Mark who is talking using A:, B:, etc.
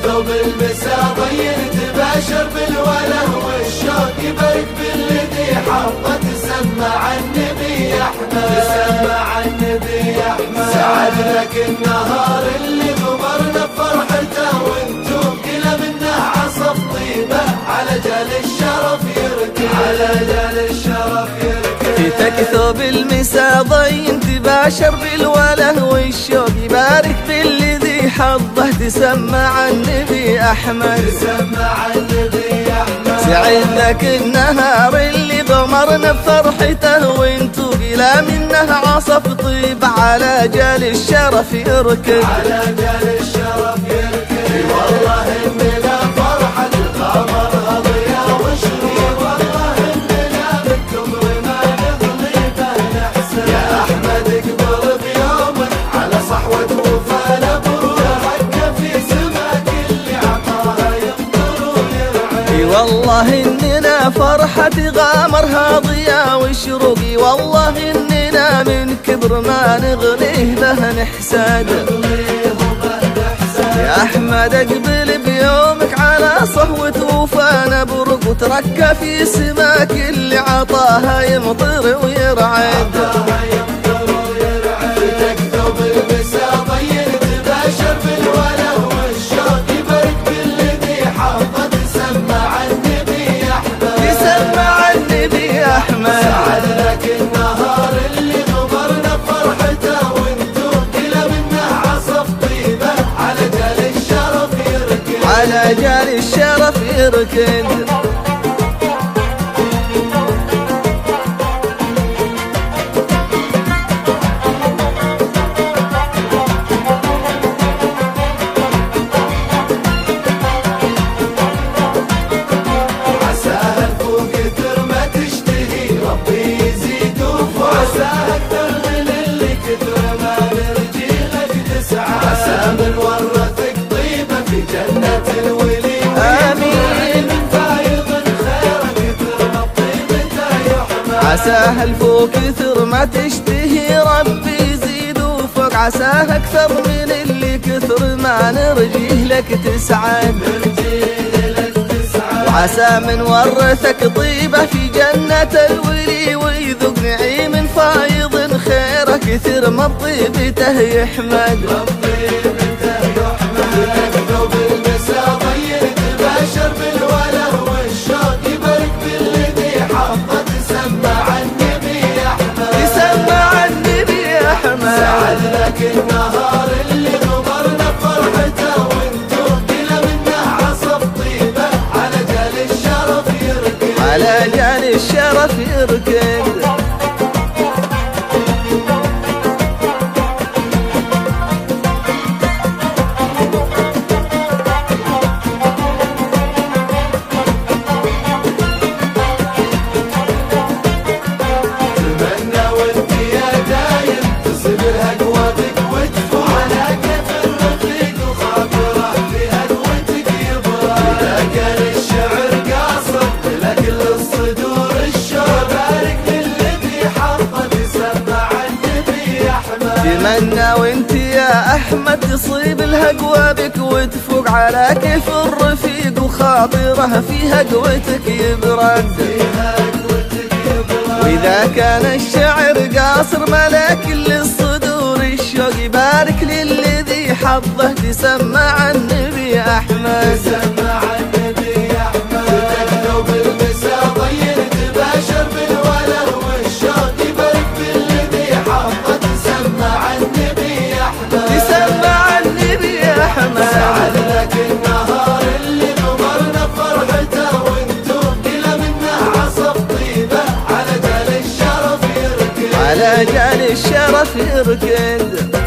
A: ثوب المسا ضين تباشر بالوله والشوق يبارك بالذي حظه تسمع النبي احمد تسمع النبي احمد سعد لك النهار اللي غمرنا بفرحته وانتم كلا منه عصف طيبه على جال الشرف يركن على جال الشرف يركن
B: فيتك ثوب المسا ضين تباشر بالوله والشوق يبارك بالذي حظه تسمع النبي احمد
A: تسمع النبي احمد
B: سعد لك النهار اللي غمرنا بفرحته وانتو قلا منه عصف طيب على جال الشرف يركض
A: على جال الشرف يركض والله اننا فرحة القمر ضياء وشري والله اننا من كبر ما نغلبه نحسن يا احمد اقبل بيومك على صحوة وفانا بركة في سماك اللي عطاها يقدر ويرعى
B: والله اننا فرحة غامرها ضياء وشروقي والله اننا من كبر ما نغليه به نحسد يا احمد اقبل بيومك على صهوة وفانا برق وتركى في سماك اللي عطاها يمطر ويرعد
A: تكتب المسا ضين تباشر بالوله والشوق يبارك بالذي حظه تسمع النبي احمد
B: تسمع النبي احمد
A: سعد لك النهار اللي غمرنا بفرحته وانتم كلا منه عصف طيبه على جال الشرف يركن
B: على جال الشرف يركن
A: من ورثك طيبة في جنة الولي
B: آمين
A: من فايض خيرك كثر ما طيبته يحمد
B: عساها الفوق كثر ما تشتهي ربي يزيد وفوق عساها أكثر من اللي كثر ما نرجيه لك تسعد وعسى من ورثك طيبة في جنة الولي ويذوق نعيم فايض خيره كثر ما طيبته يحمد
A: تكتب المسا ضين تباشر بالوله والشوق يبارك بالذي حظه تسمع النبي احمد
B: تسمع النبي احمد
A: سعد لك النهار اللي غمرنا بفرحته وانتم كلا منه عصف طيبه على جال الشرف يركن
B: على جال الشرف يركن تمنى وانت يا احمد تصيب الهقوى بك وتفوق على كيف الرفيق وخاطره في هقوتك يبرد واذا كان الشعر قاصر ملاك للصدور الشوق يبارك للذي حظه تسمع النبي احمد
A: تسمع النبي احمد تكتب المسا ضين تباشر بالوله والشوق يبارك بالذي حظه تسمع النبي احمد
B: تسمع النبي احمد
A: سعد لك النهار اللي غمرنا بفرحته وانتم كلا منه عصف طيبه على جال الشرف يركن
B: على جال الشرف يركن